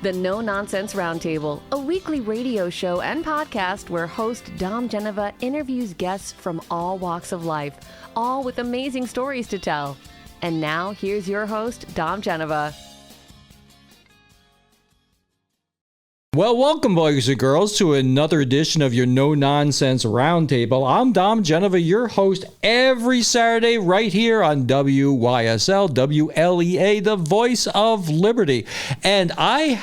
The No Nonsense Roundtable, a weekly radio show and podcast where host Dom Genova interviews guests from all walks of life, all with amazing stories to tell. And now, here's your host, Dom Genova. Well, welcome, boys and girls, to another edition of your No Nonsense Roundtable. I'm Dom Genova, your host every Saturday right here on WYSL, WLEA, the voice of liberty. And I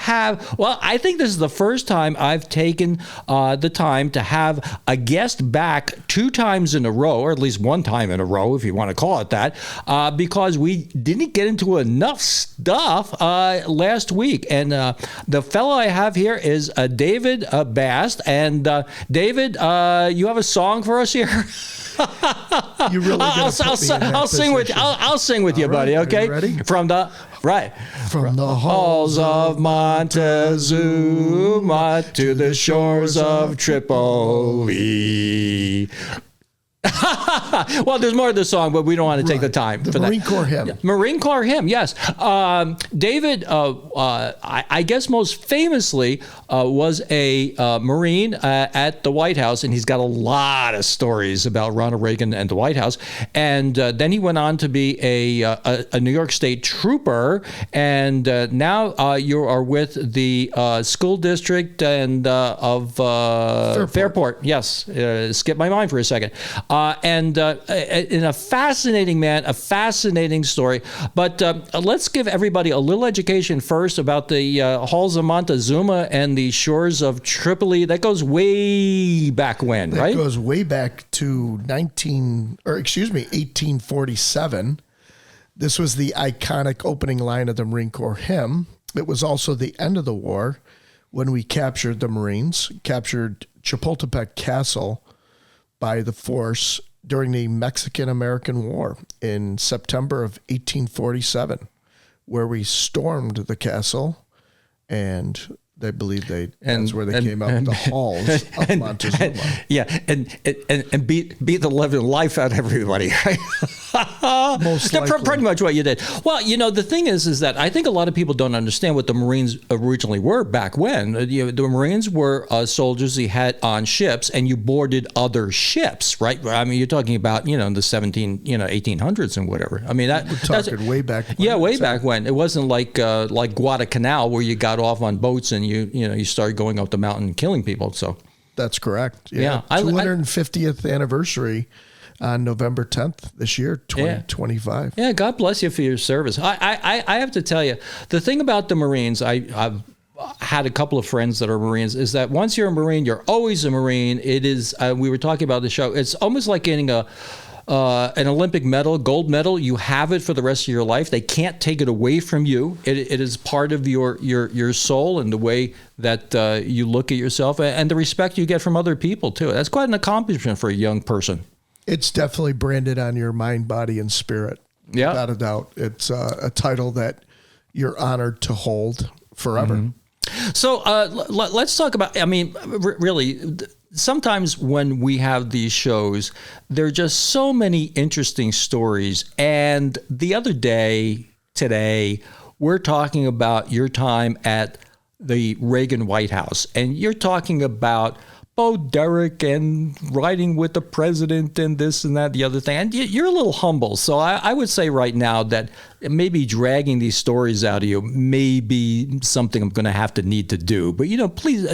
think this is the first time I've taken the time to have a guest back 2 times in a row, or at least 1 time in a row, if you want to call it that, because we didn't get into enough stuff last week. And the fellow I have here is David Bast. And David, you have a song for us here? You really I'll sing with you. I'll sing with you, buddy. Okay. Ready? From the halls of Montezuma to the shores of Tripoli. Well, there's more to the song, but we don't want to take the time for that. Marine Corps hymn. Yeah, Marine Corps hymn, yes. David, I guess most famously, was a Marine at the White House, and he's got a lot of stories about Ronald Reagan and the White House. And then he went on to be a New York State trooper, and now you are with the school district and of Fairport. Yes, skipped my mind for a second. And a fascinating man, a fascinating story. But let's give everybody a little education first about the halls of Montezuma and the shores of Tripoli. That goes way back when, right? That goes way back to 1847. This was the iconic opening line of the Marine Corps hymn. It was also the end of the war when we captured the Marines, captured Chapultepec Castle by the force during the Mexican-American War in September of 1847, where we stormed the castle, and they believe that's where they came out, the halls of Montezuma. And beat the living life out of everybody, right? Most likely. Pretty much what you did. Well, the thing is that I think a lot of people don't understand what the Marines originally were back when. The Marines were soldiers you had on ships, and you boarded other ships, right? I mean, you're talking about, in the 1800s and whatever. I mean, we're talking way back when. Yeah, way back when. It wasn't like Guadalcanal, where you got off on boats and you started going up the mountain and killing people. So that's correct. Yeah. 250th anniversary on November 10th this year, 2025. Yeah, God bless you for your service. I have to tell you, the thing about the Marines, I've had a couple of friends that are Marines, is that once you're a Marine, you're always a Marine. It is, we were talking about the show, it's almost like getting an Olympic medal, gold medal. You have it for the rest of your life. They can't take it away from you. It is part of your soul and the way that you look at yourself and the respect you get from other people too. That's quite an accomplishment for a young person. It's definitely branded on your mind, body, and spirit. Yeah, without a doubt. It's a title that you're honored to hold forever. Mm-hmm. So let's talk about. I mean, really. Sometimes when we have these shows, there are just so many interesting stories. And the other day, today, we're talking about your time at the Reagan White House. And you're talking about Bo Derek and riding with the president and this and that, the other thing. And you're a little humble. So I would say right now that maybe dragging these stories out of you may be something I'm going to need to do. But, please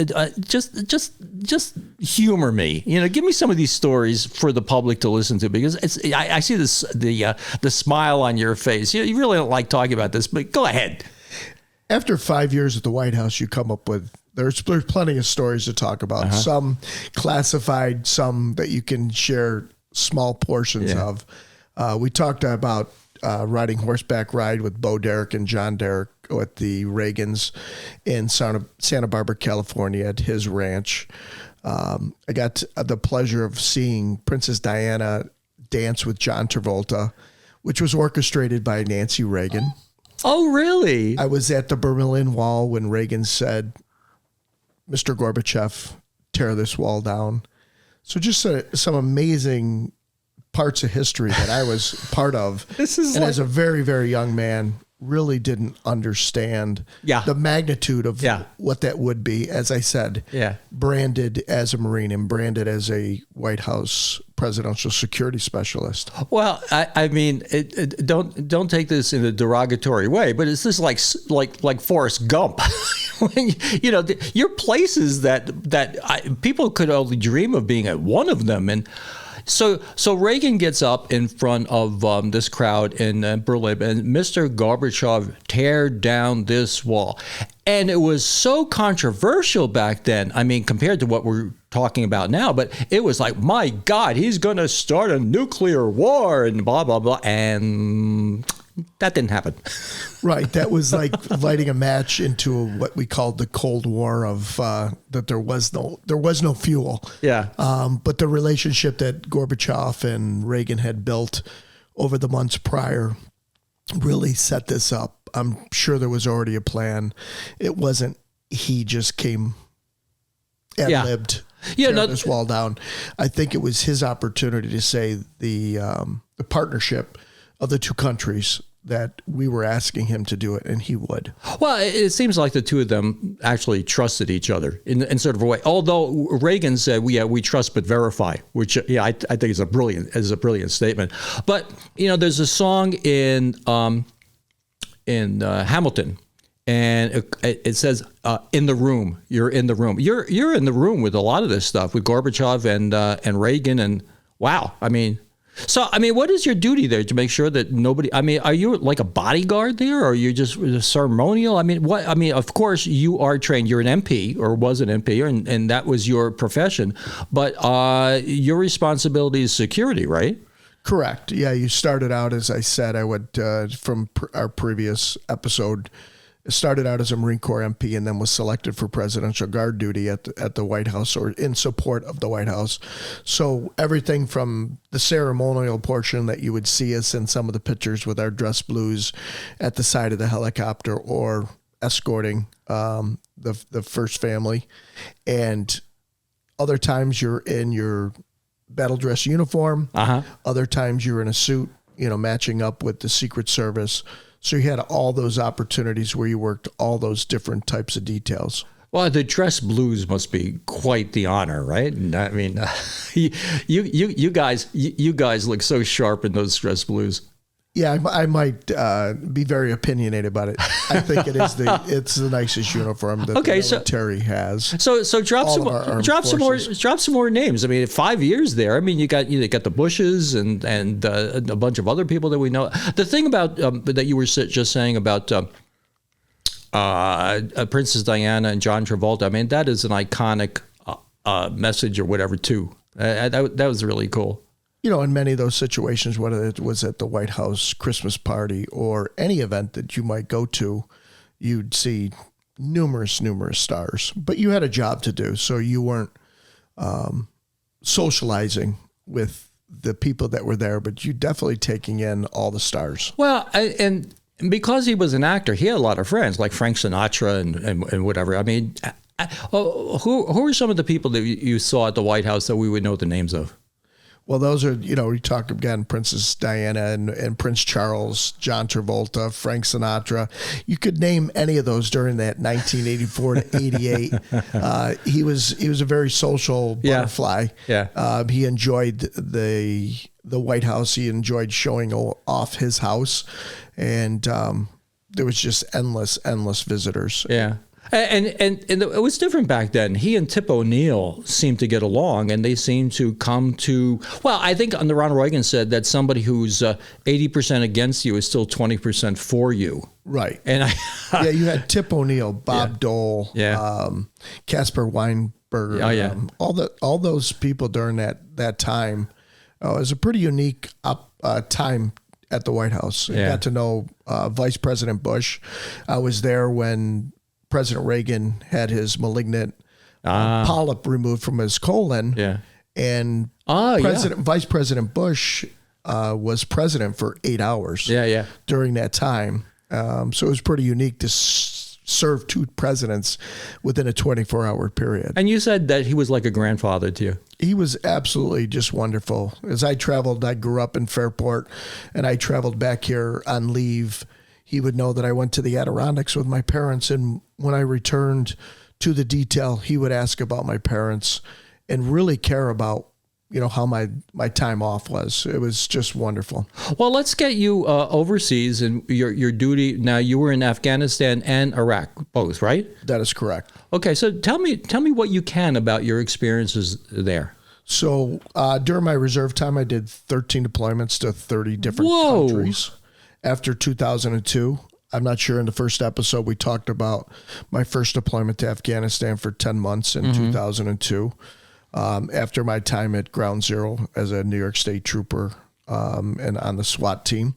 just humor me. Give me some of these stories for the public to listen to, because I see the smile on your face. You really don't like talking about this, but go ahead. After 5 years at the White House, you come up with There's plenty of stories to talk about. Some classified, some that you can share small portions of. We talked about riding horseback ride with Bo Derek and John Derek with the Reagans in Santa Barbara, California at his ranch. I got the pleasure of seeing Princess Diana dance with John Travolta, which was orchestrated by Nancy Reagan. Oh, really? I was at the Berlin Wall when Reagan said, "Mr. Gorbachev, tear this wall down." So just some amazing parts of history that I was part of. This is and as a very, very young man, really didn't understand Yeah. the magnitude of Yeah. what that would be, as I said, Yeah. branded as a Marine and branded as a White House presidential security specialist. Well, I mean, don't take this in a derogatory way, but it's just like Forrest Gump. When, you're places that people could only dream of being at one of them. And so Reagan gets up in front of this crowd in Berlin, and Mr. Gorbachev teared down this wall. And it was so controversial back then. I mean, compared to what we're talking about now, but it was like, my God, he's going to start a nuclear war and blah, blah, blah. And that didn't happen. Right. That was like lighting a match into what we called the Cold War of that there was no fuel. Yeah. But the relationship that Gorbachev and Reagan had built over the months prior really set this up. I'm sure there was already a plan. It wasn't he just came and lived this wall down. I think it was his opportunity to say the partnership of the two countries that we were asking him to do it, and he would. Well, it seems like the two of them actually trusted each other in sort of a way. Although Reagan said, we trust but verify," which I think is a brilliant statement. But there's a song in Hamilton, and it says, "In the room, you're in the room. You're in the room with a lot of this stuff with Gorbachev and Reagan, and wow, I mean." So, I mean, what is your duty there to make sure that nobody, I mean, are you like a bodyguard there, or are you just ceremonial? I mean, what, I mean, of course you are trained, you're an MP or was an MP, and that was your profession, but your responsibility is security, right? Correct. Yeah. You started out, as I said, I would, from our previous episode, started out as a Marine Corps MP and then was selected for Presidential Guard duty at the White House, or in support of the White House. So everything from the ceremonial portion that you would see us in some of the pictures with our dress blues at the side of the helicopter, or escorting the first family, and other times you're in your battle dress uniform. Other times you're in a suit, matching up with the Secret Service. So you had all those opportunities where you worked all those different types of details. Well, the dress blues must be quite the honor, right? And I mean, you guys look so sharp in those dress blues. Yeah, I might be very opinionated about it. I think it's the nicest uniform that the military has. So drop some more names. I mean, 5 years there. I mean, you got the Bushes and a bunch of other people that we know. The thing about that you were just saying about Princess Diana and John Travolta. I mean, that is an iconic message or whatever too. That was really cool. In many of those situations, whether it was at the White House Christmas party or any event that you might go to, you'd see numerous stars. But you had a job to do, so you weren't socializing with the people that were there, but you definitely taking in all the stars. Well, and because he was an actor, he had a lot of friends, like Frank Sinatra and whatever. I mean, who are some of the people that you saw at the White House that we would know the names of? Well, those are, we talk again, Princess Diana and Prince Charles, John Travolta, Frank Sinatra. You could name any of those during that 1984 to 88. He was a very social butterfly. Yeah. He enjoyed the White House. He enjoyed showing off his house, and there was just endless visitors. Yeah. And it was different back then. He and Tip O'Neill seemed to get along, and they seemed to come to, well, I think the Ronald Reagan said that somebody who's 80% against you is still 20% for you. Right. And you had Tip O'Neill, Bob Dole, Caspar Weinberger, all those people during that time. It was a pretty unique time at the White House. I got to know Vice President Bush. I was there when President Reagan had his malignant polyp removed from his colon. Yeah. And Vice President Bush was president for 8 hours during that time. So it was pretty unique to serve two presidents within a 24-hour period. And you said that he was like a grandfather to you. He was absolutely just wonderful. As I traveled, I grew up in Fairport, and I traveled back here on leave. he would know that I went to the Adirondacks with my parents. And when I returned to the detail, he would ask about my parents and really care about, how my time off was. It was just wonderful. Well, let's get you overseas and your duty. Now, you were in Afghanistan and Iraq, both, right? That is correct. Okay, so tell me what you can about your experiences there. So during my reserve time, I did 13 deployments to 30 different countries. After 2002, I'm not sure in the first episode we talked about my first deployment to Afghanistan for 10 months in 2002. After my time at Ground Zero as a New York State trooper and on the SWAT team,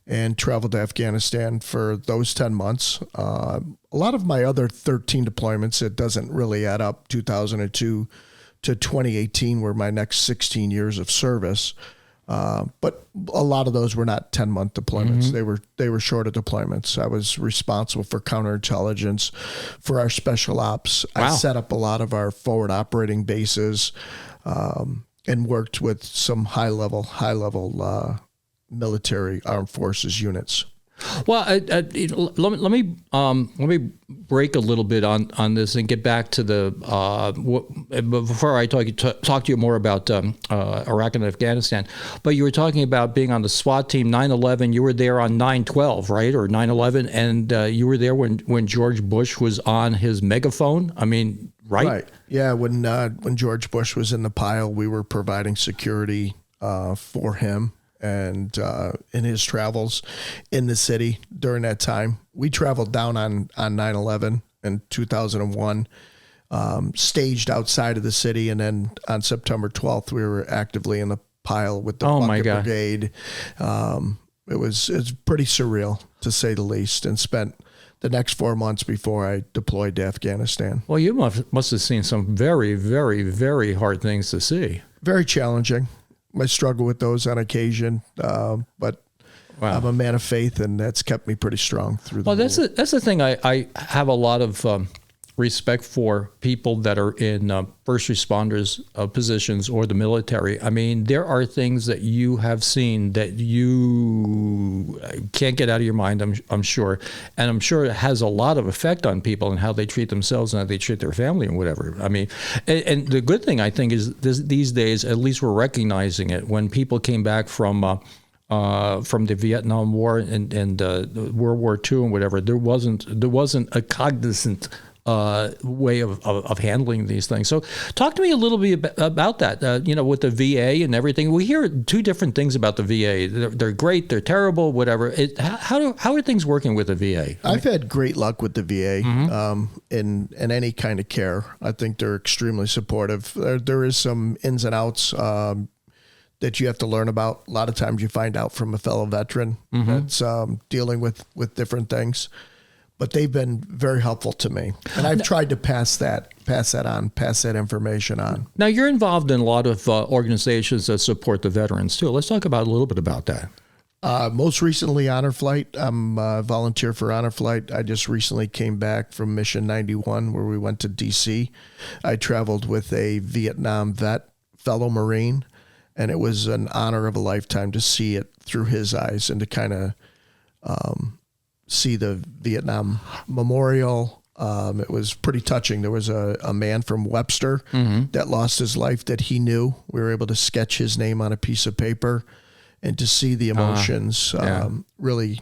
and traveled to Afghanistan for those 10 months. A lot of my other 13 deployments, it doesn't really add up, 2002 to 2018 were my next 16 years of service. But a lot of those were not 10-month deployments. They were shorter deployments. I was responsible for counterintelligence for our special ops. Wow. I set up a lot of our forward operating bases, and worked with some high level military armed forces units. Well, let me break a little bit on this and get back to the before I talk to you more about Iraq and Afghanistan. But you were talking about being on the SWAT team 9/11. You were there on 9/12, right, or 9/11, and you were there when George Bush was on his megaphone. I mean, right? Right. Yeah. When George Bush was in the pile, we were providing security for him. And in his travels in the city during that time. We traveled down on 9/11 in 2001, staged outside of the city, and then on September 12th, we were actively in the pile with the Bucket Brigade. It was pretty surreal, to say the least, and spent the next 4 months before I deployed to Afghanistan. Well, you must have seen some very, very, very hard things to see. Very challenging. I struggle with those on occasion, but wow. I'm a man of faith, and that's kept me pretty strong through the Well, that's the thing. I have a lot of respect for people that are in first responders positions or the military. I mean, there are things that you have seen that you can't get out of your mind, I'm sure. And I'm sure it has a lot of effect on people and how they treat themselves and how they treat their family and whatever. I mean, and the good thing, I think, is these days, at least we're recognizing it. When people came back from the Vietnam War and World War II and whatever, there wasn't a cognizant way of handling these things. So talk to me a little bit about that, with the VA and everything. We hear two different things about the VA. They're great, they're terrible, whatever. How are things working with the VA? I've had great luck with the VA in any kind of care. I think they're extremely supportive. There is some ins and outs that you have to learn about. A lot of times you find out from a fellow veteran that's dealing with different things. But they've been very helpful to me, and I've tried to pass that information on. Now, you're involved in a lot of organizations that support the veterans too. Let's talk about a little bit about that. Most recently, Honor Flight. I'm a volunteer for Honor Flight. I just recently came back from Mission 91, where we went to D.C. I traveled with a Vietnam vet, fellow Marine, and it was an honor of a lifetime to see it through his eyes and to kind of see the Vietnam Memorial. It was pretty touching. There was a man from Webster that lost his life that he knew. We were able to sketch his name on a piece of paper, and to see the emotions really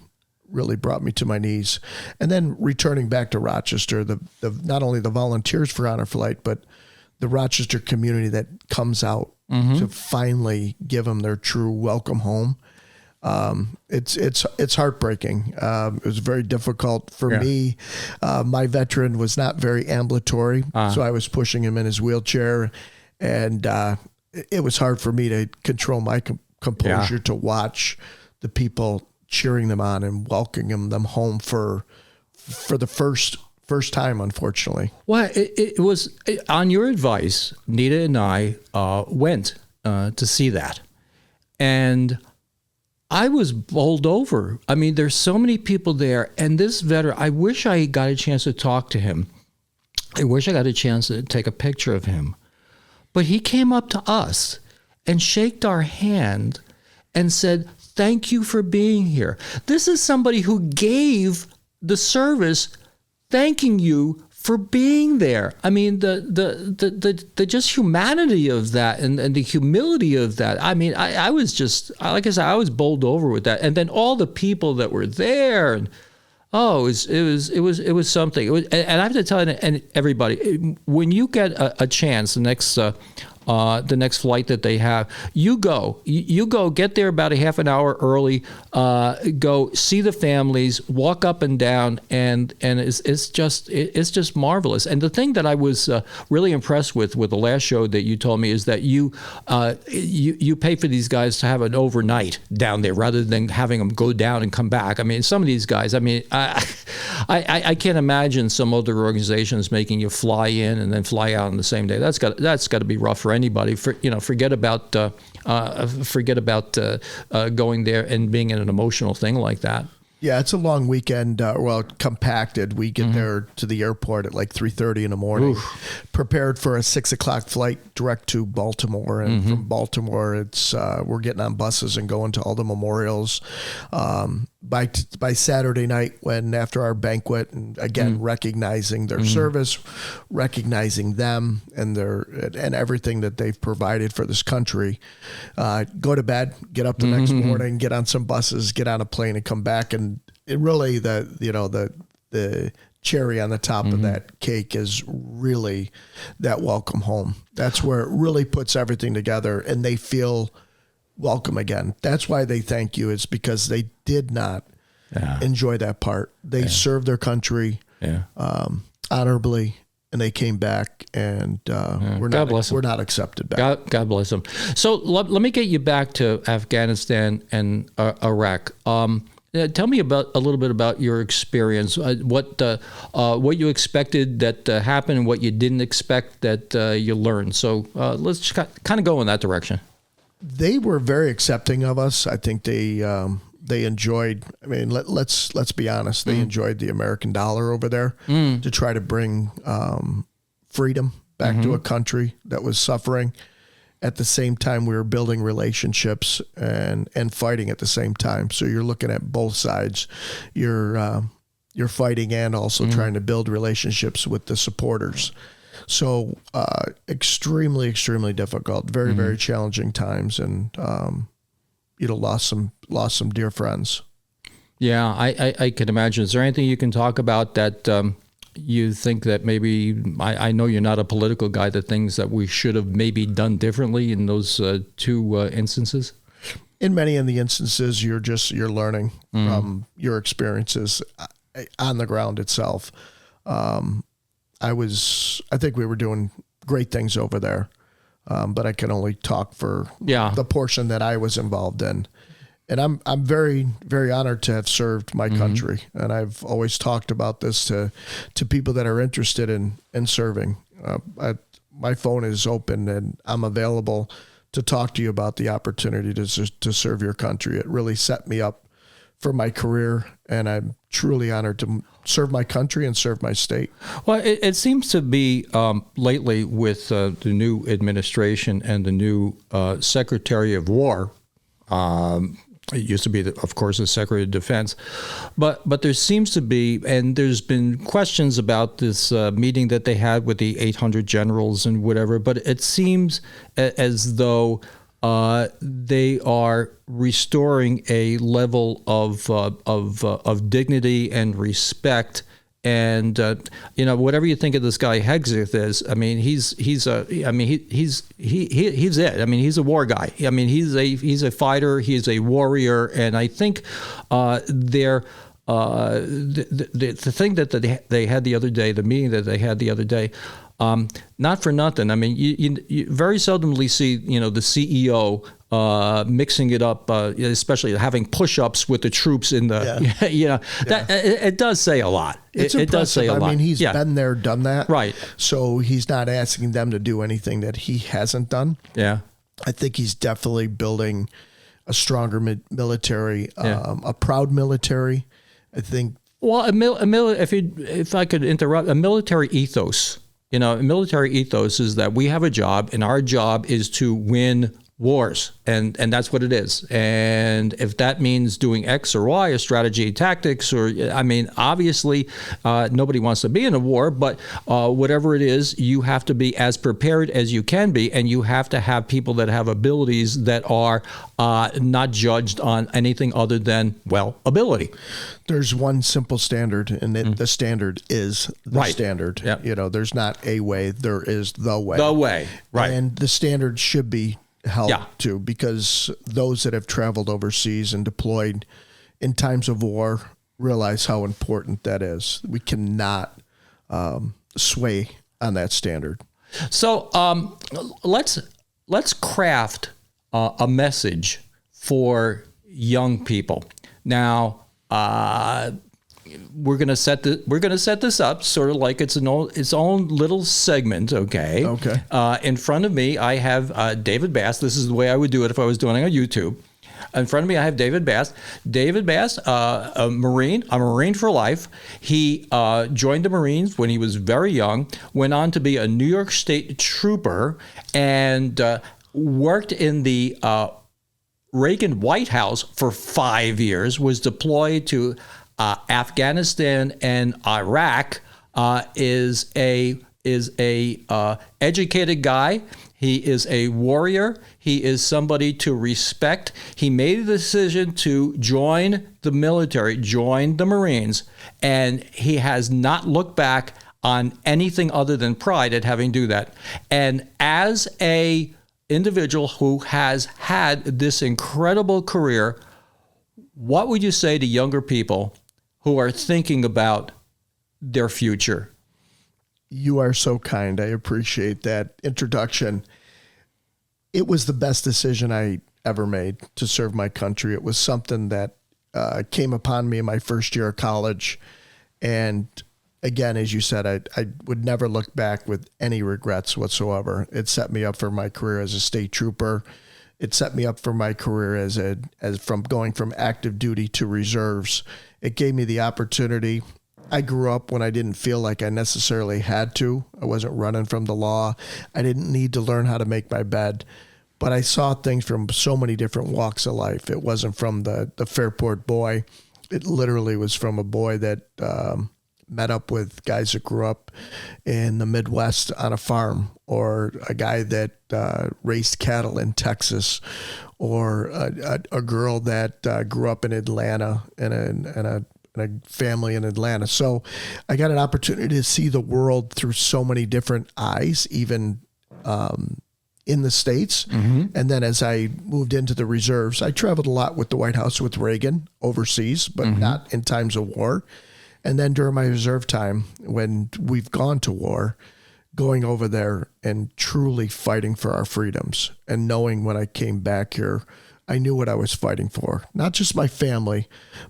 brought me to my knees. And then returning back to Rochester, the not only the volunteers for Honor Flight, but the Rochester community that comes out to finally give them their true welcome home. It's heartbreaking. It was very difficult for me. My veteran was not very ambulatory, so I was pushing him in his wheelchair, and it was hard for me to control my composure to watch the people cheering them on and welcoming them home for the first time, unfortunately. Well, it was on your advice, Nita and I went to see that, and I was bowled over. I mean, there's so many people there. And this veteran, I wish I got a chance to talk to him. I wish I got a chance to take a picture of him. But he came up to us and shaked our hand and said, thank you for being here. This is somebody who gave the service thanking you for being there. I mean, the just humanity of that and the humility of that. I mean, I was just, like I said, I was bowled over with that. And then all the people that were there, and it was something. And I have to tell you, and everybody, when you get a chance, the next flight that they have, you go, get there about a half an hour early, go see the families, walk up and down, and it's just marvelous. And the thing that I was really impressed with the last show that you told me is that you pay for these guys to have an overnight down there rather than having them go down and come back. I mean, some of these guys, I mean, I can't imagine some other organizations making you fly in and then fly out on the same day. That's got to be rough for anybody. Forget about going there and being in an emotional thing like that. Yeah, it's a long weekend. Compacted. We get there to the airport at like 3:30 in the morning. Oof. Prepared for a 6:00 flight direct to Baltimore, and from Baltimore, it's we're getting on buses and going to all the memorials. By Saturday night, when after our banquet, and again recognizing their service, recognizing them and and everything that they've provided for this country, go to bed, get up the next morning, get on some buses, get on a plane, and come back. And it really the cherry on the top of that cake is really that welcome home. That's where it really puts everything together, and they feel welcome again. That's why they thank you. It's because they did not enjoy that part. They served their country honorably, and they came back, and we're not accepted back. God bless them. So let me get you back to Afghanistan and Iraq. Tell me a little bit about your experience. What you expected that happened, and what you didn't expect that you learned. So let's just kind of go in that direction. They were very accepting of us. I think they enjoyed. I mean, let's be honest. They enjoyed the American dollar over there to try to bring freedom back to a country that was suffering. At the same time, we were building relationships and fighting at the same time. So you're looking at both sides. You're fighting and also trying to build relationships with the supporters. So extremely, extremely difficult. Very, very challenging times, and lost some dear friends. Yeah, I can imagine. Is there anything you can talk about that you think that maybe, I know you're not a political guy, the things that we should have maybe done differently in those two instances? In many of the instances, you're learning from your experiences on the ground itself. I think we were doing great things over there, but I can only talk for the portion that I was involved in. And I'm very, very honored to have served my country. And I've always talked about this to people that are interested in serving. My phone is open, and I'm available to talk to you about the opportunity to serve your country. It really set me up for my career, and I'm truly honored to serve my country and serve my state. Well, it seems to be lately with the new administration and the new Secretary of War. It used to be, of course, the Secretary of Defense, but there seems to be, and there's been questions about this meeting that they had with the 800 generals and whatever. But it seems as though they are restoring a level of dignity and respect. And whatever you think of this guy Hegseth is, I mean, he's it. I mean, he's a war guy. I mean, he's a fighter. He's a warrior. And I think the thing that they had the other day, the meeting that they had the other day, not for nothing. I mean, you very seldomly see the CEO mixing it up, especially having push-ups with the troops in the, that it does say a lot. It does say a lot. I mean, he's been there, done that. Right. So he's not asking them to do anything that he hasn't done. Yeah. I think he's definitely building a stronger military, a proud military. I think. Well, if I could interrupt, a military ethos. A military ethos is that we have a job, and our job is to win wars, and that's what it is. And if that means doing X or Y, or strategy, tactics, or I mean, obviously, nobody wants to be in a war, but whatever it is, you have to be as prepared as you can be, and you have to have people that have abilities that are not judged on anything other than, well, ability. There's one simple standard, and the standard is the standard. Yep. You know, there's not a way, there is the way. The way, right. And the standard should be held to, because those that have traveled overseas and deployed in times of war realize how important that is. We cannot sway on that standard. So let's craft a message for young people. Now, we're gonna set this up sort of like it's its own little segment. Okay. In front of me, I have David Bast. This is the way I would do it if I was doing it on YouTube. In front of me, I have David Bast. David Bast, a Marine for life. He joined the Marines when he was very young, went on to be a New York State trooper, and worked in the Reagan White House for 5 years, was deployed to Afghanistan and Iraq, is a educated guy. He is a warrior. He is somebody to respect. He made a decision to join the military, join the Marines, and he has not looked back on anything other than pride at having do that. And as a individual who has had this incredible career, what would you say to younger people who are thinking about their future? You are so kind. I appreciate that introduction. It was the best decision I ever made to serve my country. It was something that came upon me in my first year of college. And again, as you said, I would never look back with any regrets whatsoever. It set me up for my career as a state trooper. It set me up for my career as from going from active duty to reserves. It gave me the opportunity. I grew up when I didn't feel like I necessarily had to. I wasn't running from the law. I didn't need to learn how to make my bed. But I saw things from so many different walks of life. It wasn't from the Fairport boy. It literally was from a boy that met up with guys that grew up in the Midwest on a farm, or a guy that raised cattle in Texas, or a girl that grew up in Atlanta and a family in Atlanta. So I got an opportunity to see the world through so many different eyes, even in the States. Mm-hmm. And then as I moved into the reserves, I traveled a lot with the White House with Reagan overseas, but not in times of war. And then during my reserve time, when we've gone to war, going over there and truly fighting for our freedoms, and knowing when I came back here, I knew what I was fighting for. Not just my family,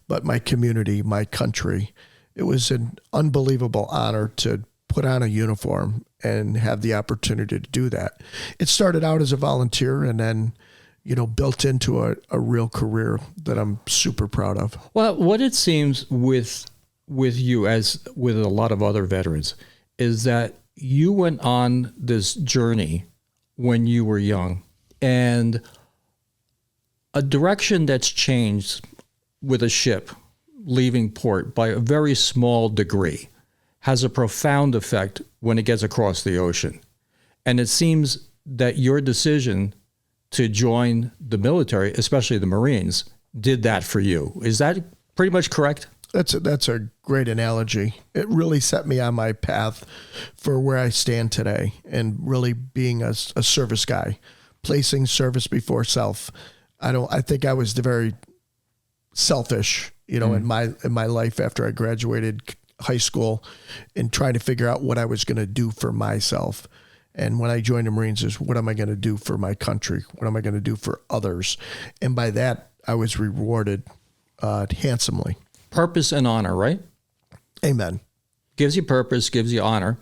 but my community, my country. It was an unbelievable honor to put on a uniform and have the opportunity to do that. It started out as a volunteer, and then, built into a real career that I'm super proud of. Well, what it seems with you, as with a lot of other veterans, is that you went on this journey when you were young, and a direction that's changed with a ship leaving port by a very small degree has a profound effect when it gets across the ocean. And it seems that your decision to join the military, especially the Marines, did that for you. Is that pretty much correct? That's a great analogy. It really set me on my path for where I stand today, and really being a service guy, placing service before self. I think I was very selfish, in my life after I graduated high school, and trying to figure out what I was going to do for myself. And when I joined the Marines, is what am I going to do for my country? What am I going to do for others? And by that, I was rewarded handsomely. Purpose and honor, right? Amen. Gives you purpose, gives you honor.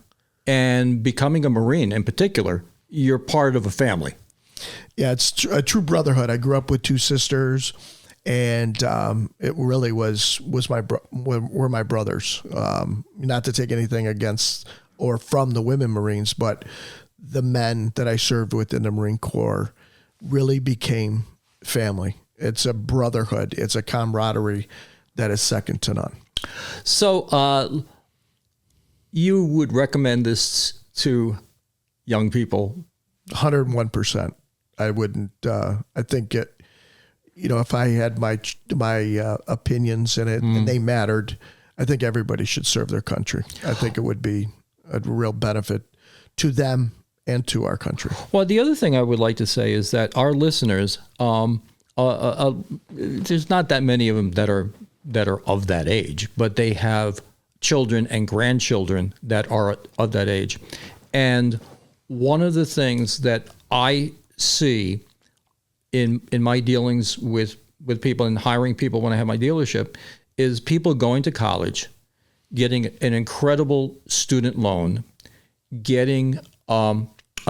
And becoming a Marine in particular, you're part of a family. Yeah, it's a true brotherhood. I grew up with two sisters, and it really were my brothers. Not to take anything against or from the women Marines, but the men that I served with in the Marine Corps really became family. It's a brotherhood. It's a camaraderie that is second to none. So you would recommend this to young people? 101%. I wouldn't. I think it. If I had my opinions in it and they mattered, I think everybody should serve their country. I think it would be a real benefit to them and to our country. Well, the other thing I would like to say is that our listeners, there's not that many of them that are of that age, but they have children and grandchildren that are of that age. And one of the things that I see in my dealings with people and hiring people when I have my dealership is people going to college, getting an incredible student loan, getting a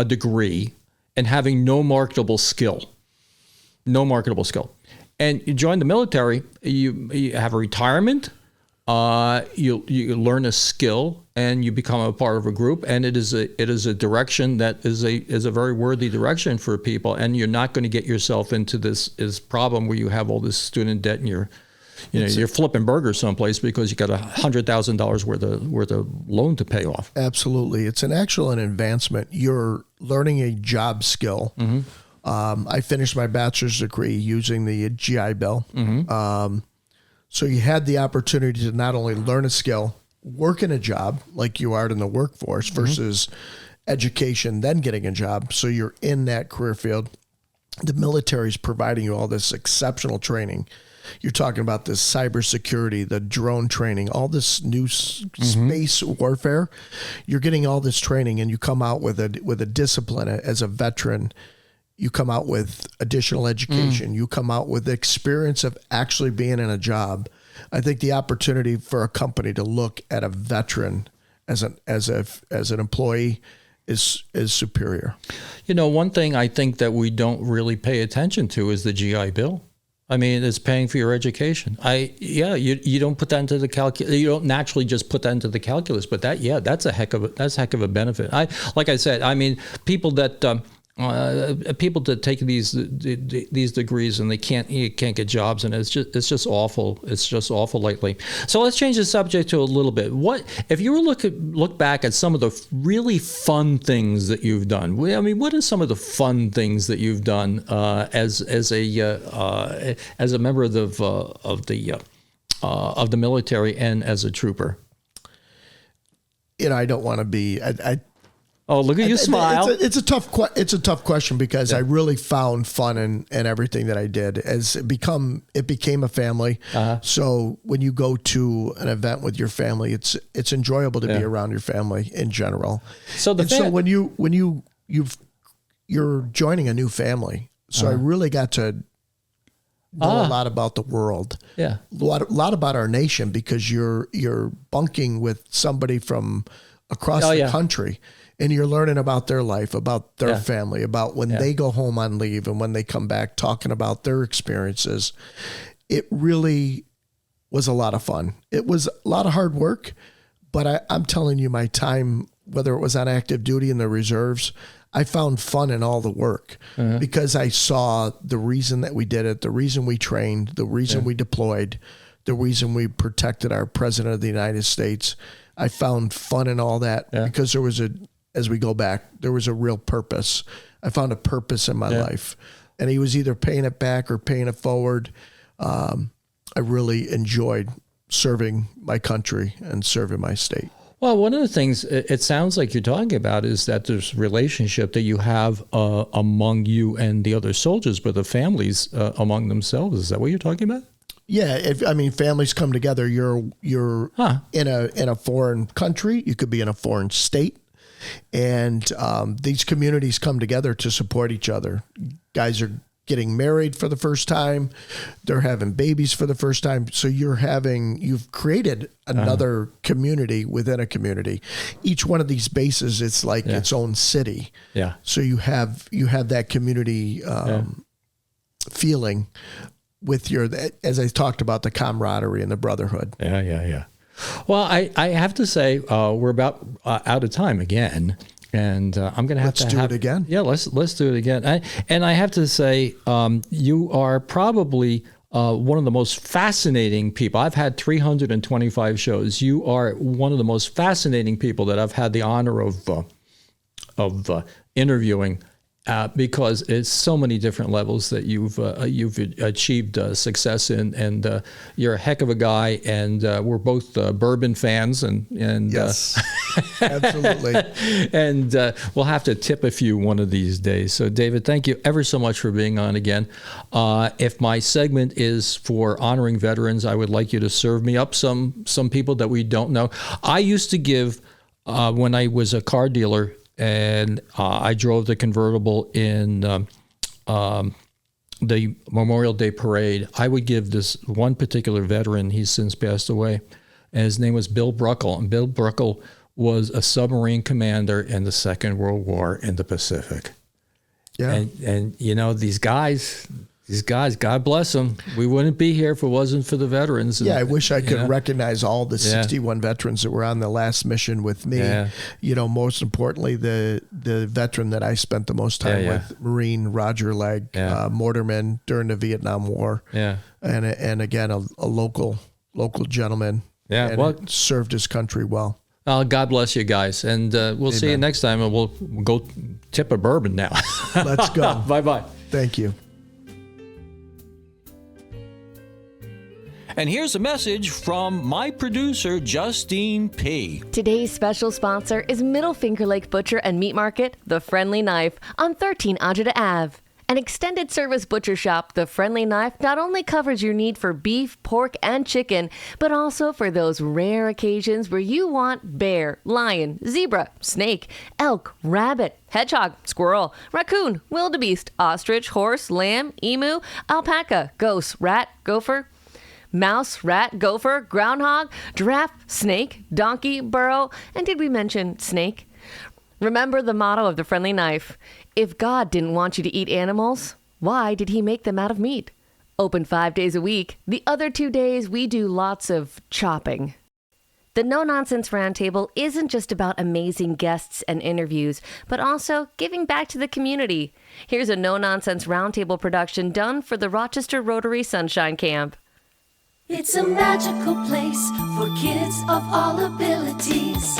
degree, and having no marketable skill. And you join the military, you have a retirement, you learn a skill, and you become a part of a group. And it is a direction that is a very worthy direction for people. And you're not going to get yourself into this problem where you have all this student debt and you're flipping burgers someplace because you got $100,000 worth of loan to pay off. Absolutely, it's an advancement. You're learning a job skill. Mm-hmm. I finished my bachelor's degree using the GI Bill. Mm-hmm. So you had the opportunity to not only learn a skill, work in a job like you are in the workforce versus education, then getting a job. So you're in that career field. The military is providing you all this exceptional training. You're talking about this cybersecurity, the drone training, all this new space warfare. You're getting all this training, and you come out with a discipline as a veteran. You come out with additional education. You come out with the experience of actually being in a job. I think the opportunity for a company to look at a veteran as an employee is superior. One thing I think that we don't really pay attention to is the GI Bill. I mean, it's paying for your education. You don't put that into the calculus. You don't naturally just put that into the calculus, but that's a heck of a benefit. Like I said, I mean, people that take these degrees and they can't get jobs, and it's just awful. It's just awful lately. So let's change the subject to a little bit. What if you were look back at some of the really fun things that you've done? I mean, what are some of the fun things that you've done as a member of the military and as a trooper? I don't want to be. Oh, look at you smile. It's a tough question because I really found fun in everything that I did. It became a family. Uh-huh. So when you go to an event with your family, it's enjoyable to be around your family in general. So when you're joining a new family, so I really got to know a lot about the world. Yeah, a lot about our nation because you're bunking with somebody from across the country. And you're learning about their life, about their family, about when they go home on leave and when they come back, talking about their experiences. It really was a lot of fun. It was a lot of hard work, but I'm telling you, my time, whether it was on active duty in the reserves, I found fun in all the work because I saw the reason that we did it, the reason we trained, the reason we deployed, the reason we protected our President of the United States. I found fun in all that because as we go back, there was a real purpose. I found a purpose in my life, and he was either paying it back or paying it forward. I really enjoyed serving my country and serving my state. Well, one of the things it sounds like you're talking about is that there's relationship that you have among you and the other soldiers, but the families among themselves. Is that what you're talking about? Yeah, families come together. You're in a foreign country. You could be in a foreign state. And these communities come together to support each other. Guys are getting married for the first time. They're having babies for the first time. So you've created another community within a community. Each one of these bases, it's like its own city. Yeah. So you have that community feeling with as I talked about, the camaraderie and the brotherhood. Yeah. Well, I have to say we're about out of time again. And I'm going to have Let's do it again. Yeah, let's do it again. I have to say, you are probably one of the most fascinating people. I've had 325 shows. You are one of the most fascinating people that I've had the honor of interviewing. Because it's so many different levels that you've achieved success in, and you're a heck of a guy, and we're both bourbon fans, and yes, absolutely. And we'll have to tip a few one of these days. So, David, thank you ever so much for being on again. If my segment is for honoring veterans, I would like you to serve me up some people that we don't know. I used to give when I was a car dealer. And I drove the convertible in the Memorial Day parade. I would give this one particular veteran, he's since passed away, and his name was Bill Bruckle. And Bill Bruckle was a submarine commander in the Second World War in the Pacific. Yeah. And you know, these guys, God bless them. We wouldn't be here if it wasn't for the veterans. Yeah, I wish I could recognize all the 61 veterans that were on the last mission with me. Yeah. You know, most importantly, the veteran that I spent the most time with, Marine Roger Legg, mortarman during the Vietnam War. Yeah, and again, a local gentleman. Yeah, well, served his country well. God bless you guys, and we'll see you next time, and we'll go tip a bourbon now. Let's go. Bye-bye. Thank you. And here's a message from my producer, Justine P. Today's special sponsor is Middle Finger Lake Butcher and Meat Market, The Friendly Knife, on 13 Ajita Ave. An extended service butcher shop, The Friendly Knife not only covers your need for beef, pork, and chicken, but also for those rare occasions where you want bear, lion, zebra, snake, elk, rabbit, hedgehog, squirrel, raccoon, wildebeest, ostrich, horse, lamb, emu, alpaca, ghost, rat, gopher, mouse, rat, gopher, groundhog, giraffe, snake, donkey, burro, and did we mention snake? Remember the motto of The Friendly Knife. If God didn't want you to eat animals, why did he make them out of meat? Open 5 days a week. The other 2 days, we do lots of chopping. The No Nonsense Roundtable isn't just about amazing guests and interviews, but also giving back to the community. Here's a No Nonsense Roundtable production done for the Rochester Rotary Sunshine Camp. It's a magical place for kids of all abilities.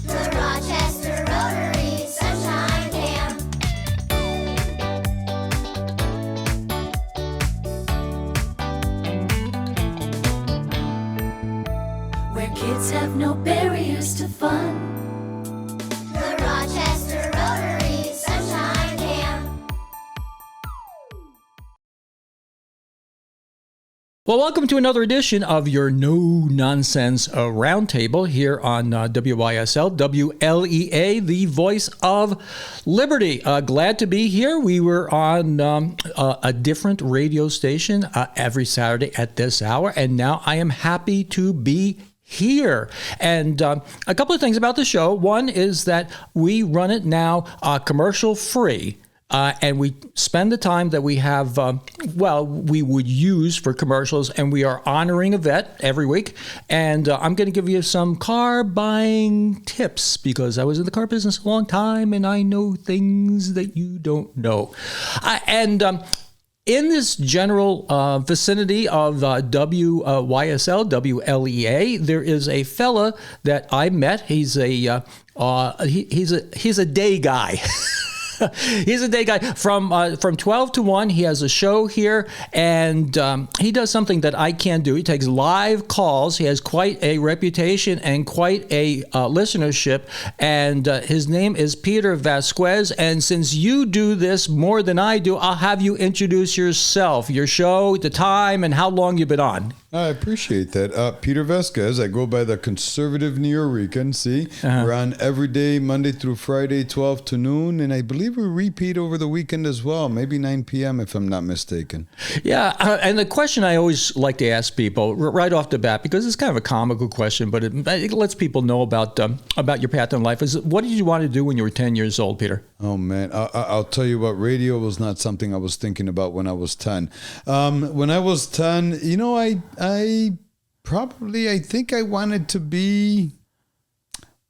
The Rochester Rotary Sunshine Camp. Where kids have no barriers to fun. The Rochester Rotary Sunshine Camp. Well, welcome to another edition of your No Nonsense Roundtable here on WYSL, WLEA, the voice of liberty. Glad to be here. We were on a different radio station every Saturday at this hour, and now I am happy to be here. And a couple of things about the show. One is that we run it now commercial free. And we spend the time that we have, we would use for commercials, and we are honoring a vet every week. And I'm going to give you some car buying tips because I was in the car business a long time and I know things that you don't know. In this general vicinity of WYSL, WLEA, there is a fella that I met. He's a day guy. He's a day guy from 12 to 1. He has a show here, and he does something that I can't do. He takes live calls. He has quite a reputation and quite a listenership, and his name is Peter Vasquez. And since you do this more than I do, I'll have you introduce yourself, your show, the time, and how long you've been on. I appreciate that. Peter Vasquez. I go by the Conservative Nuyorican. See, we're on every day, Monday through Friday, 12 to noon, and I believe we repeat over the weekend as well, maybe 9 p.m. if I'm not mistaken. Yeah, and the question I always like to ask people right off the bat, because it's kind of a comical question, but it lets people know about your path in life, is what did you want to do when you were 10 years old, Peter? Oh, man. I'll tell you what, radio was not something I was thinking about when I was 10. When I was 10, you know, I think I wanted to be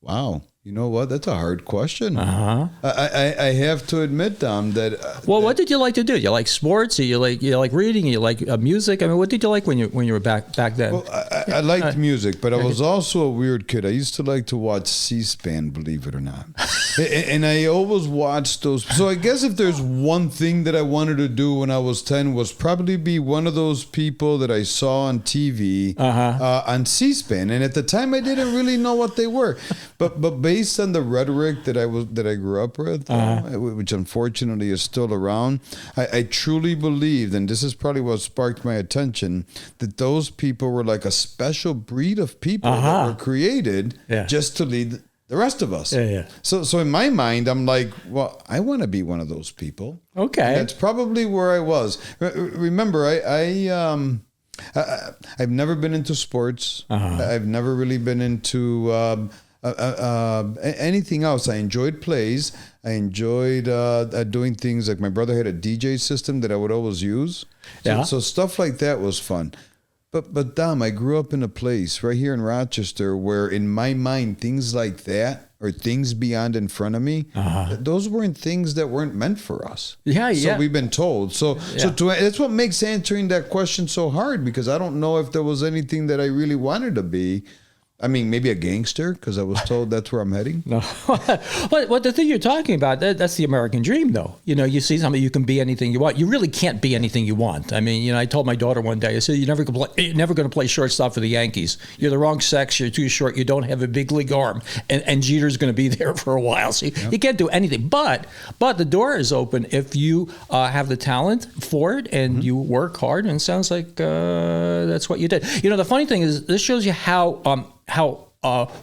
Wow. You know what? That's a hard question. I have to admit, Dom, that. Well, what did you like to do? You like sports? Or you like reading? You like music? I mean, what did you like when you were back then? Well, I liked music, but I was also a weird kid. I used to like to watch C-SPAN, believe it or not, and I always watched those. So I guess if there's one thing that I wanted to do when I was 10 was probably be one of those people that I saw on TV on C-SPAN, and at the time I didn't really know what they were, but based on the rhetoric that I grew up with, which unfortunately is still around, I truly believed, and this is probably what sparked my attention, that those people were like a special breed of people that were created just to lead the rest of us. So in my mind, I'm like, well, I want to be one of those people. Okay, and that's probably where I was. Remember, I've never been into sports. I've never really been into anything else. I enjoyed plays. I enjoyed doing things like my brother had a DJ system that I would always use. So stuff like that was fun. But Dom, I grew up in a place right here in Rochester where in my mind, things like that or things beyond in front of me, those weren't things that weren't meant for us. So we've been told. So that's what makes answering that question so hard, because I don't know if there was anything that I really wanted to be. I mean, maybe a gangster, because I was told that's where I'm heading. No, what the thing you're talking about, that's the American dream, though. You know, you see something, you can be anything you want. You really can't be anything you want. I mean, you know, I told my daughter one day, I said, you're never going to play shortstop for the Yankees. You're the wrong sex. You're too short. You don't have a big league arm. And Jeter's going to be there for a while. So you can't do anything. But the door is open if you have the talent for it and you work hard. And it sounds like that's what you did. You know, the funny thing is, this shows you how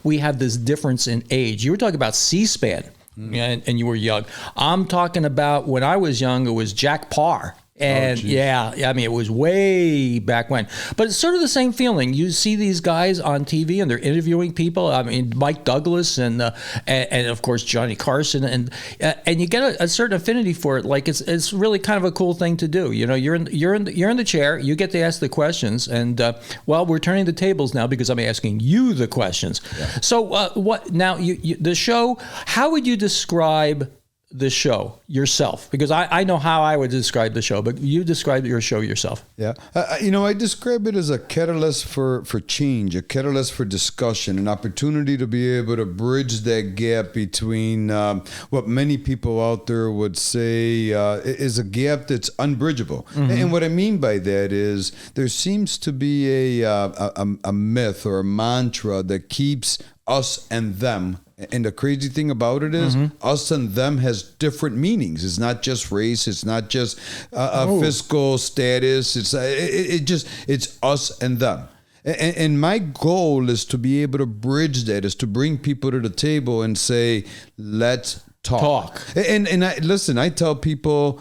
we have this difference in age. You were talking about C-SPAN, and you were young. I'm talking about when I was young, it was Jack Parr. And I mean, it was way back when. But it's sort of the same feeling. You see these guys on TV and they're interviewing people. I mean, Mike Douglas and of course Johnny Carson, and you get a certain affinity for it. Like it's really kind of a cool thing to do. You know, you're in the chair. You get to ask the questions, and we're turning the tables now because I'm asking you the questions. So what now? You the show? How would you describe the show yourself? Because I know how I would describe the show, but you describe your show yourself. I describe it as a catalyst for change, a catalyst for discussion, an opportunity to be able to bridge that gap between what many people out there would say is a gap that's unbridgeable. And what I mean by that is there seems to be a myth or a mantra that keeps us and them. And the crazy thing about it is us and them has different meanings. It's not just race. It's not just fiscal status. It's us and them. And my goal is to be able to bridge that, is to bring people to the table and say, let's talk. And I tell people,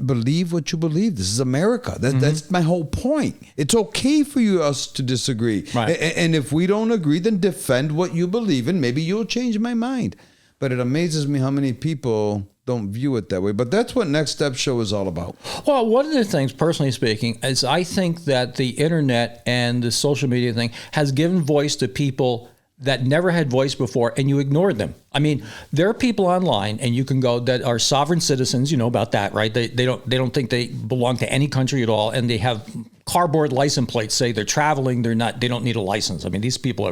believe what you believe. This is America. That's my whole point. It's okay for us to disagree. Right. And if we don't agree, then defend what you believe in. Maybe you'll change my mind. But it amazes me how many people don't view it that way. But that's what Next Step Show is all about. Well, one of the things, personally speaking, is I think that the internet and the social media thing has given voice to people that never had voice before, and you ignored them. I mean, there are people online, and you can go, that are sovereign citizens. You know about that, right? They don't think they belong to any country at all, and they have cardboard license plates say they're traveling. They don't need a license. I mean, these people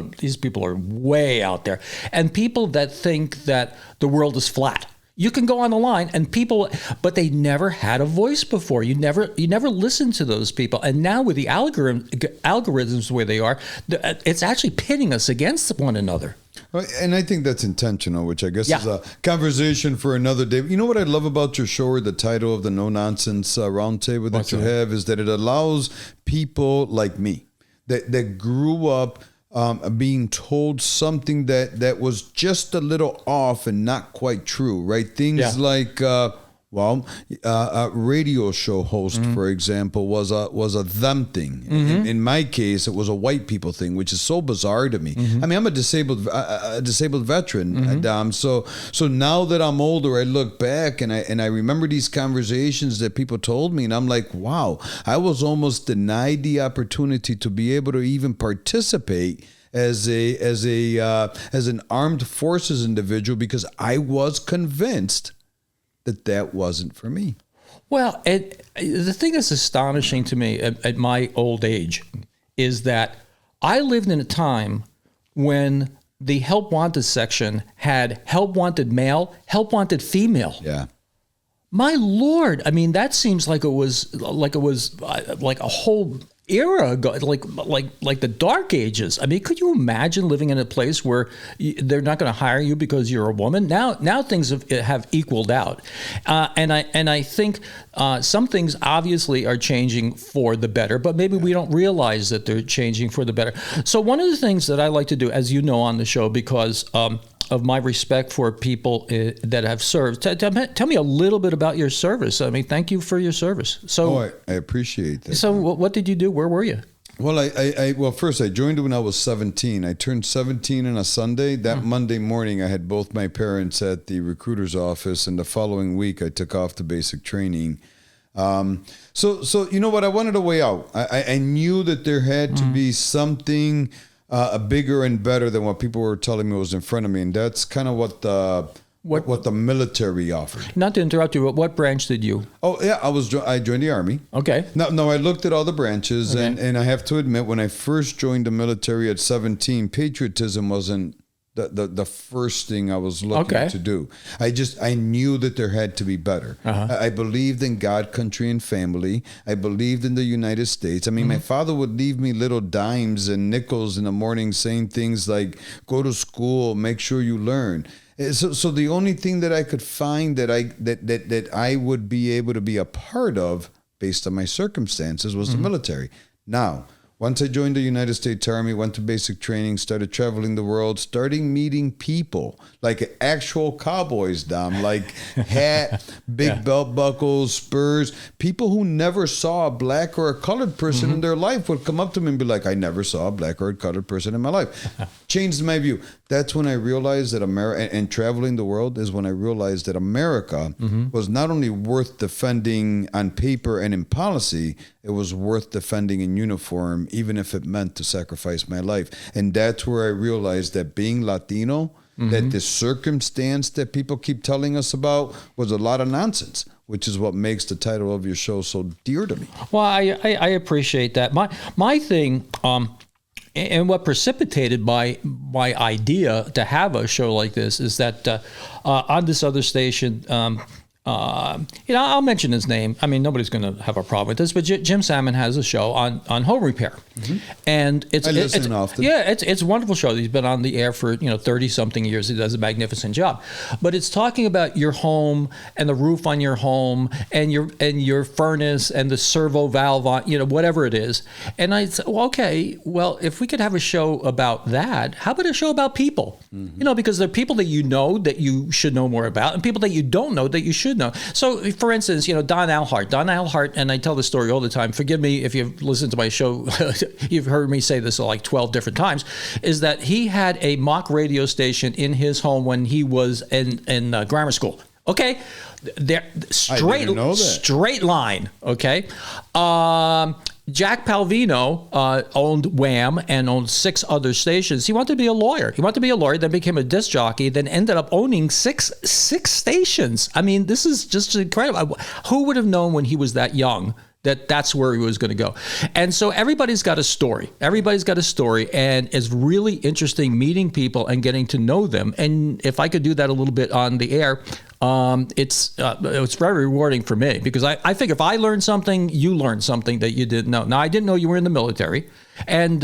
are way out there, and people that think that the world is flat. You can go on the line and people, but they never had a voice before. You never listened to those people. And now with the algorithms the way they are, it's actually pitting us against one another. And I think that's intentional, which I guess is a conversation for another day. You know what I love about your show, or the title of the No Nonsense Roundtable that you have, is that it allows people like me that grew up being told something that was just a little off and not quite true, right? Things like, a radio show host, for example, was a them thing. In my case, it was a white people thing, which is so bizarre to me. I mean, I'm a disabled veteran, Dom. So now that I'm older, I look back and I remember these conversations that people told me, and I'm like, wow, I was almost denied the opportunity to be able to even participate as an armed forces individual because I was convinced that wasn't for me. Well, the thing that's astonishing to me at my old age is that I lived in a time when the help wanted section had help wanted male, help wanted female. Yeah. My Lord, I mean, that seems like it was like a whole era ago, like the Dark Ages. I mean, could you imagine living in a place where they're not going to hire you because you're a woman? Now things have equaled out, and I think some things obviously are changing for the better, but maybe we don't realize that they're changing for the better. So one of the things that I like to do, as you know, on the show, because of my respect for people that have served. Tell me a little bit about your service. I mean, thank you for your service. So, I appreciate that. So what did you do? Where were you? Well, well, first I joined when I was 17. I turned 17 on a Sunday. That Monday morning, I had both my parents at the recruiter's office, and the following week, I took off to basic training. So you know what? I wanted a way out. I knew that there had to be something bigger and better than what people were telling me was in front of me, and that's kind of what the military offered. Not to interrupt you, but what branch did you? Oh yeah, I joined the Army. Okay. No, I looked at all the branches, and I have to admit, when I first joined the military at 17, patriotism wasn't the first thing I was looking to do. I knew that there had to be better. I believed in God, country, and family. I believed in the United States. I mean, my father would leave me little dimes and nickels in the morning saying things like, go to school, make sure you learn. So the only thing that I could find that I would be able to be a part of based on my circumstances was the military. Now, once I joined the United States Army, went to basic training, started traveling the world, starting meeting people, like actual cowboys, Dom, like hat, big belt buckles, spurs. People who never saw a black or a colored person in their life would come up to me and be like, I never saw a black or a colored person in my life. Changed my view. That's when I realized that America, and traveling the world is when I realized that America was not only worth defending on paper and in policy, it was worth defending in uniform, even if it meant to sacrifice my life. And that's where I realized that being Latino, that the circumstance that people keep telling us about was a lot of nonsense, which is what makes the title of your show so dear to me. Well, I appreciate that. My thing, and what precipitated my idea to have a show like this is that on this other station, I'll mention his name. I mean, nobody's going to have a problem with this, but Jim Salmon has a show on home repair, and I listen often. Yeah, it's a wonderful show. He's been on the air for 30-something years. He does a magnificent job, but it's talking about your home and the roof on your home and your furnace and the servo valve on whatever it is. And I said, well, if we could have a show about that, how about a show about people? Because there are people that that you should know more about, and people that you don't know that you should know. So, for instance, Don Alhart, and I tell this story all the time. Forgive me if you've listened to my show, you've heard me say this like 12 different times, is that he had a mock radio station in his home when he was in grammar school. Okay, straight line. Okay, Jack Palvino owned Wham and owned 6 other stations. He wanted to be a lawyer. Then became a disc jockey, then ended up owning six stations. I mean, this is just incredible. Who would have known when he was that young that's where he was going to go? And so everybody's got a story. And it's really interesting meeting people and getting to know them. And if I could do that a little bit on the air, it's very rewarding for me, because I think if I learned something, you learned something that you didn't know. Now, I didn't know you were in the military. And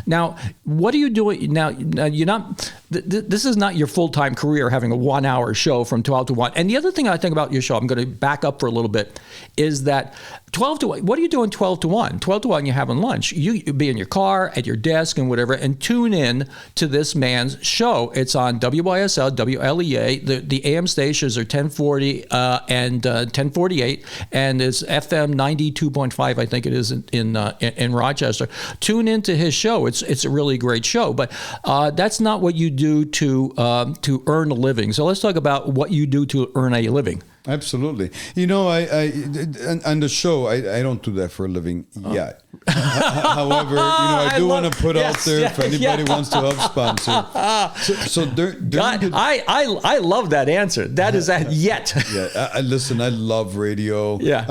now, what are you doing now? You're not. This is not your full-time career, having a 1-hour show from 12 to 1. And the other thing I think about your show, I'm going to back up for a little bit, is that 12 to 1. What are you doing 12 to 1? 12 to 1, you're having lunch. You be in your car, at your desk, and whatever, and tune in to this man's show. It's on WYSL, WLEA. The AM stations are 1040 and 1048, and it's FM 92.5. I think it is in Rochester. Tune into his show. It's a really great show, but that's not what you do to earn a living. So let's talk about what you do to earn a living. Absolutely. You know, I on the show, I don't do that for a living yet. However, I do want to put out there if anybody wants to help sponsor. I love that answer. That is that yet. Yeah, listen, I love radio. Yeah.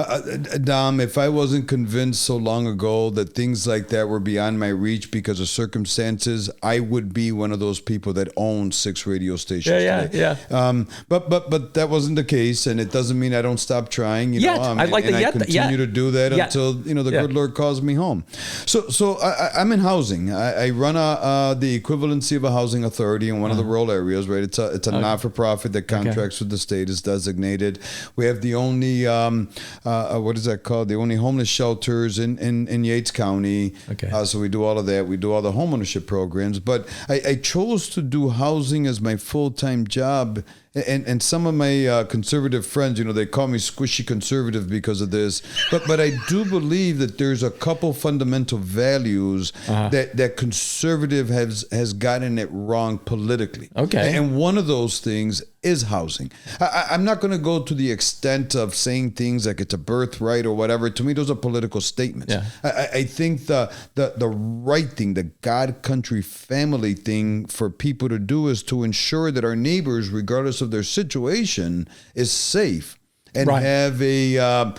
Dom, if I wasn't convinced so long ago that things like that were beyond my reach because of circumstances, I would be one of those people that own 6 radio stations. Yeah. But that wasn't the case, and it doesn't mean I don't stop trying. I continue to do that until the good Lord calls me home. So I'm in housing. I run the equivalency of a housing authority in one of the rural areas. Right, it's a not-for-profit that contracts with the state, is designated. We have the only what is that called? The only homeless shelters in Yates County. Okay. So we do all of that. We do all the homeownership programs. But I chose to do housing as my full-time job. And some of my conservative friends, they call me squishy conservative because of this. But I do believe that there's a couple fundamental values that conservative has gotten it wrong politically. Okay. And one of those things is housing. I'm not going to go to the extent of saying things like it's a birthright or whatever. To me, those are political statements. Yeah. I think the right thing, the God, country, family thing for people to do is to ensure that our neighbors, regardless of their situation, is safe and have a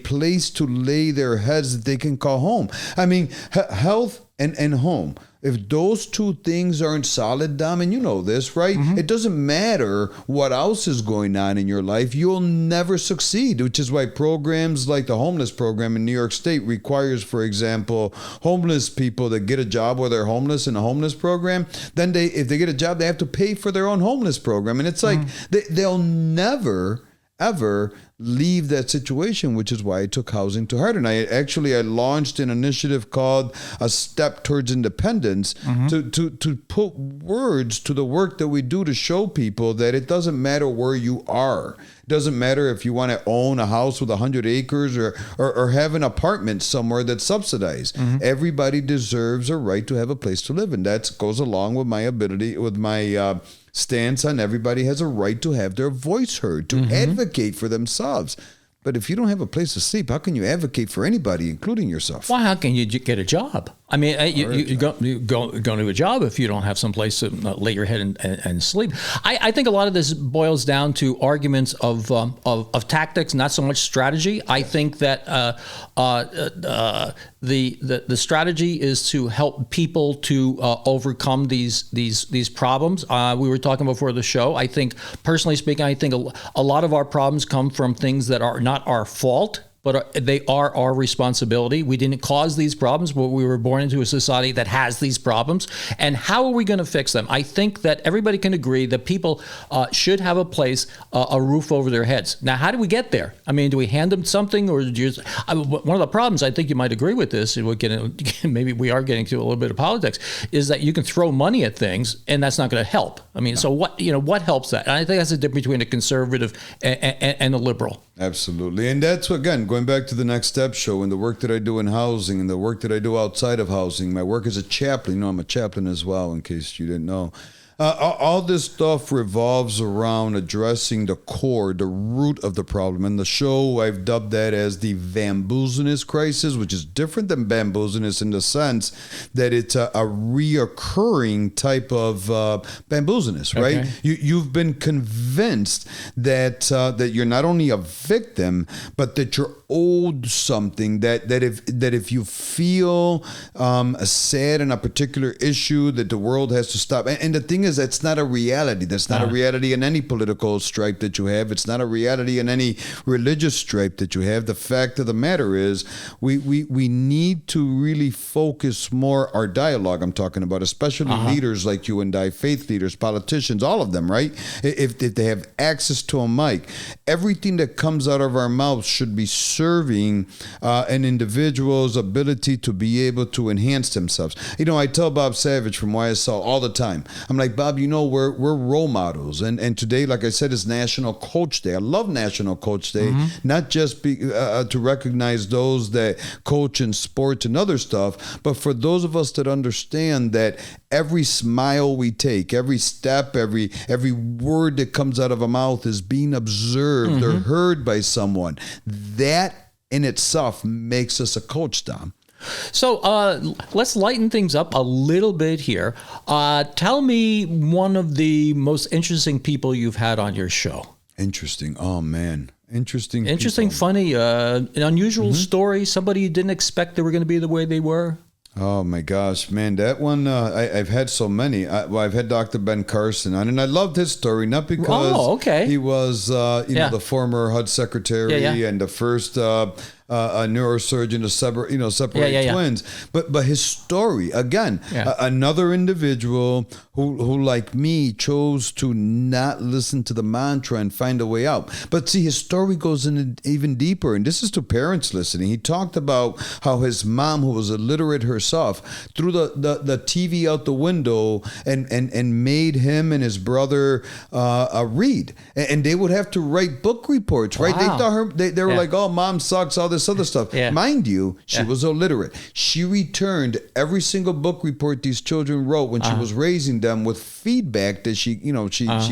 place to lay their heads that they can call home. I mean, health and home. If those two things aren't solid, Dom, and you know this, right? Mm-hmm. It doesn't matter what else is going on in your life. You'll never succeed, which is why programs like the homeless program in New York State requires, for example, homeless people that get a job where they're homeless in a homeless program. Then if they get a job, they have to pay for their own homeless program. And it's like they'll never ever leave that situation, which is why I took housing to heart. And I launched an initiative called A Step Towards Independence to put words to the work that we do to show people that it doesn't matter where you are. It doesn't matter if you want to own a house with 100 acres or have an apartment somewhere that's subsidized. Everybody deserves a right to have a place to live. And that goes along with my stance on everybody has a right to have their voice heard, to advocate for themselves. But if you don't have a place to sleep, how can you advocate for anybody, including yourself? Well, how can you get a job? I mean, you go to a job if you don't have some place to lay your head and sleep. I think a lot of this boils down to arguments of tactics, not so much strategy. I think that the strategy is to help people to overcome these problems. We were talking before the show. I think, personally speaking, a lot of our problems come from things that are not our fault, but they are our responsibility. We didn't cause these problems, but we were born into a society that has these problems. And how are we going to fix them? I think that everybody can agree that people should have a place, a roof over their heads. Now, how do we get there? I mean, do we hand them something, or one of the problems, I think you might agree with this, and maybe we are getting to a little bit of politics, is that you can throw money at things, and that's not going to help. I mean, so what helps that? And I think that's the difference between a conservative and a liberal. Absolutely. And that's, again, going back to the Next Step show and the work that I do in housing and the work that I do outside of housing, my work as a chaplain. I'm a chaplain as well, in case you didn't know. All this stuff revolves around addressing the core, the root of the problem. And the show, I've dubbed that as the bamboozleness crisis, which is different than bamboozleness in the sense that it's a reoccurring type of bamboozleness, right? Okay. You've been convinced that you're not only a victim, but that you're owed something, that if you feel sad in a particular issue, that the world has to stop. And the thing is, that's not a reality. That's not a reality in any political stripe that you have. It's not a reality in any religious stripe that you have. The fact of the matter is, we need to really focus more our dialogue. I'm talking about, especially leaders like you and I, faith leaders, politicians, all of them, right? If they have access to a mic, everything that comes out of our mouths should be serving an individual's ability to be able to enhance themselves. I tell Bob Savage from WYSL all the time, I'm like, Bob, we're role models. And today, like I said, is National Coach Day. I love National Coach Day, not just to recognize those that coach in sports and other stuff, but for those of us that understand that every smile we take, every step, every word that comes out of a mouth is being observed or heard by someone. That in itself makes us a coach, Dom. So let's lighten things up a little bit here. Tell me one of the most interesting people you've had on your show. Interesting. Oh, man. Interesting, people. Funny, an unusual story, somebody you didn't expect they were going to be the way they were. Oh my gosh, man, that one, I've had so many. I've had Dr. Ben Carson on, and I loved his story, not because he was, the former HUD secretary and the first a neurosurgeon to separate twins, but his story again, another individual who like me chose to not listen to the mantra and find a way out. But see, his story goes in even deeper, and this is to parents listening. He talked about how his mom, who was illiterate herself, threw the TV out the window and made him and his brother read, and they would have to write book reports, right? Wow. They were like, oh, mom sucks, all this other stuff. Yeah. Mind you, she was illiterate. She returned every single book report these children wrote when she was raising them with feedback that she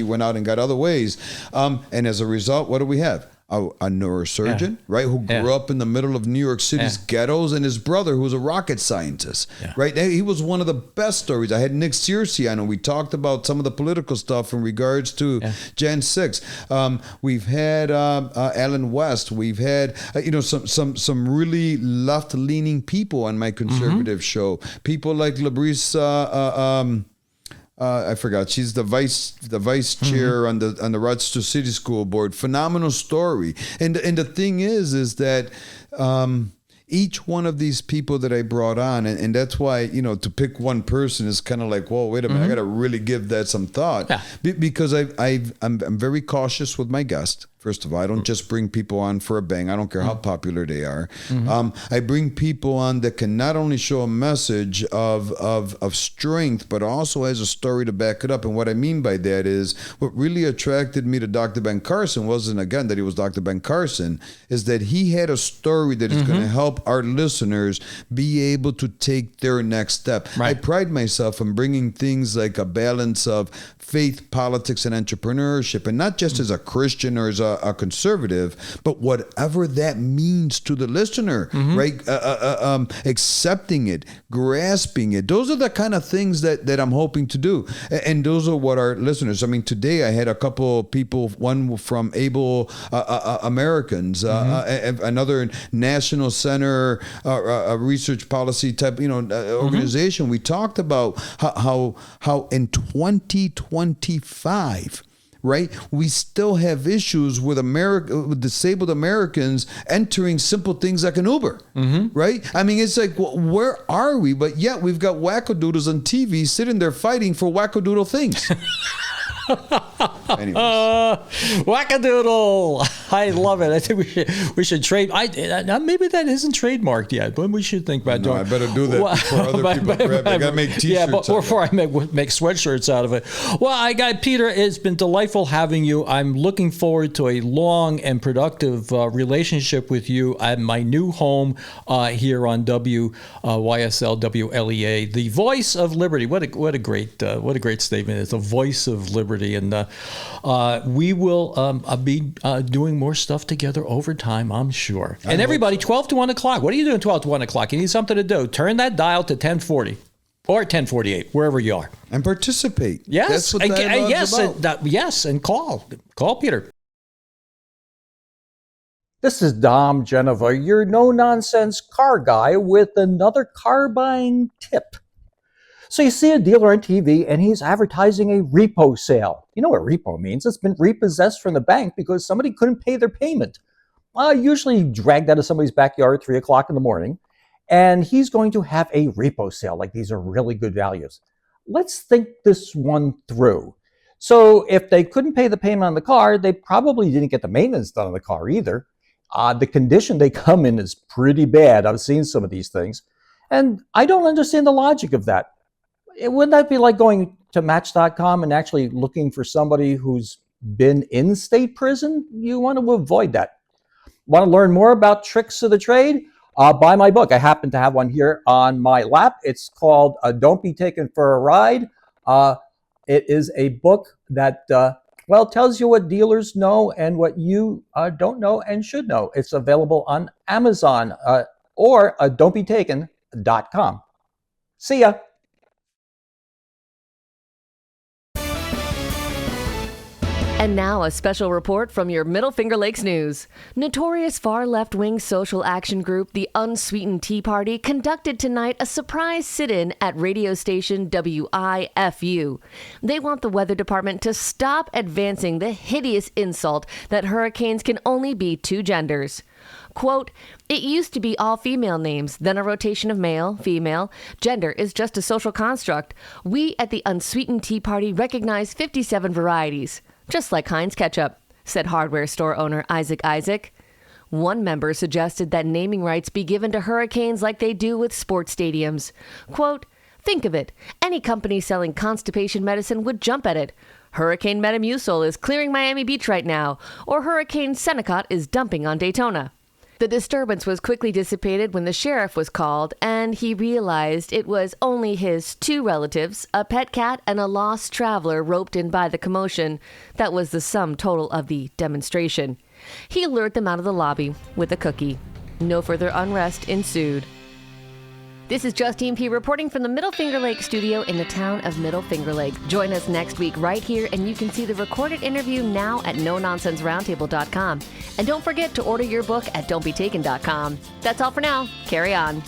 went out and got other ways. And as a result, what do we have? A neurosurgeon, right, who grew up in the middle of New York City's ghettos, and his brother, who was a rocket scientist, right? He was one of the best stories. I had Nick Searcy on, and we talked about some of the political stuff in regards to Jan 6. We've had Alan West. We've had some really left-leaning people on my conservative show. People like Labrice. I forgot. She's the vice chair on the Rochester City School Board. Phenomenal story. And the thing is that each one of these people that I brought on, and that's why, to pick one person is kind of like, whoa, wait a minute, I got to really give that some thought. Because I'm very cautious with my guests. First of all, I don't just bring people on for a bang. I don't care how popular they are. I bring people on that can not only show a message of strength, but also has a story to back it up. And what I mean by that is what really attracted me to Dr. Ben Carson wasn't, again, that he was Dr. Ben Carson, is that he had a story that is going to help our listeners be able to take their next step. Right. I pride myself in bringing things like a balance of faith, politics, and entrepreneurship, and not just as a Christian or as a conservative, but whatever that means to the listener, right? Accepting it, grasping it. Those are the kind of things that I'm hoping to do. And those are what our listeners, I mean, today I had a couple of people, one from Able Americans, another National Center research policy type, organization. We talked about how in 2025, right, we still have issues with disabled Americans entering simple things like an Uber, right? I mean, it's like, well, where are we? But yet we've got wackadoodles on TV sitting there fighting for wackadoodle things. Wackadoodle! I love it. I think we should trade. Maybe that isn't trademarked yet, but we should think about doing. I better do that before other people grab it. I got to make T-shirts. Yeah, but before I make sweatshirts out of it. Well, Peter, it's been delightful having you. I'm looking forward to a long and productive relationship with you at my new home here on WYSL WLEA, the voice of liberty. What a great statement! It's the voice of liberty. And we will be doing more stuff together over time, I'm sure. And everybody, 12 to 1 o'clock. What are you doing 12 to 1 o'clock? You need something to do. Turn that dial to 1040 or 1048, wherever you are. And participate. Yes. That's what dialogue's about. Yes, and call. Call Peter. This is Dom Genova, your no-nonsense car guy with another car buying tip. So you see a dealer on TV and he's advertising a repo sale. You know what repo means? It's been repossessed from the bank because somebody couldn't pay their payment. Usually dragged out of somebody's backyard at 3 o'clock in the morning. And he's going to have a repo sale. Like, these are really good values. Let's think this one through. So if they couldn't pay the payment on the car, they probably didn't get the maintenance done on the car either. The condition they come in is pretty bad. I've seen some of these things. And I don't understand the logic of that. Wouldn't that be like going to Match.com and actually looking for somebody who's been in state prison, you want to avoid that. Want to learn more about tricks of the trade? Buy my book. I happen to have one here on my lap. It's called Don't Be Taken for a Ride. It is a book that, tells you what dealers know and what you don't know and should know. It's available on Amazon or don'tbetaken.com. See ya. And now a special report from your Middle Finger Lakes News. Notorious far left-wing social action group, the Unsweetened Tea Party, conducted tonight a surprise sit-in at radio station WIFU. They want the weather department to stop advancing the hideous insult that hurricanes can only be two genders. Quote, "It used to be all female names, then a rotation of male, female. Gender is just a social construct. We at the Unsweetened Tea Party recognize 57 varieties. Just like Heinz ketchup," said hardware store owner Isaac. One member suggested that naming rights be given to hurricanes like they do with sports stadiums. Quote, "Think of it. Any company selling constipation medicine would jump at it. Hurricane Metamucil is clearing Miami Beach right now, or Hurricane Senecot is dumping on Daytona." The disturbance was quickly dissipated when the sheriff was called, and he realized it was only his two relatives, a pet cat and a lost traveler roped in by the commotion. That was the sum total of the demonstration. He lured them out of the lobby with a cookie. No further unrest ensued. This is Justine P. reporting from the Middle Finger Lake studio in the town of Middle Finger Lake. Join us next week right here, and you can see the recorded interview now at NoNonsenseRoundtable.com. And don't forget to order your book at Don'tBeTaken.com. That's all for now. Carry on.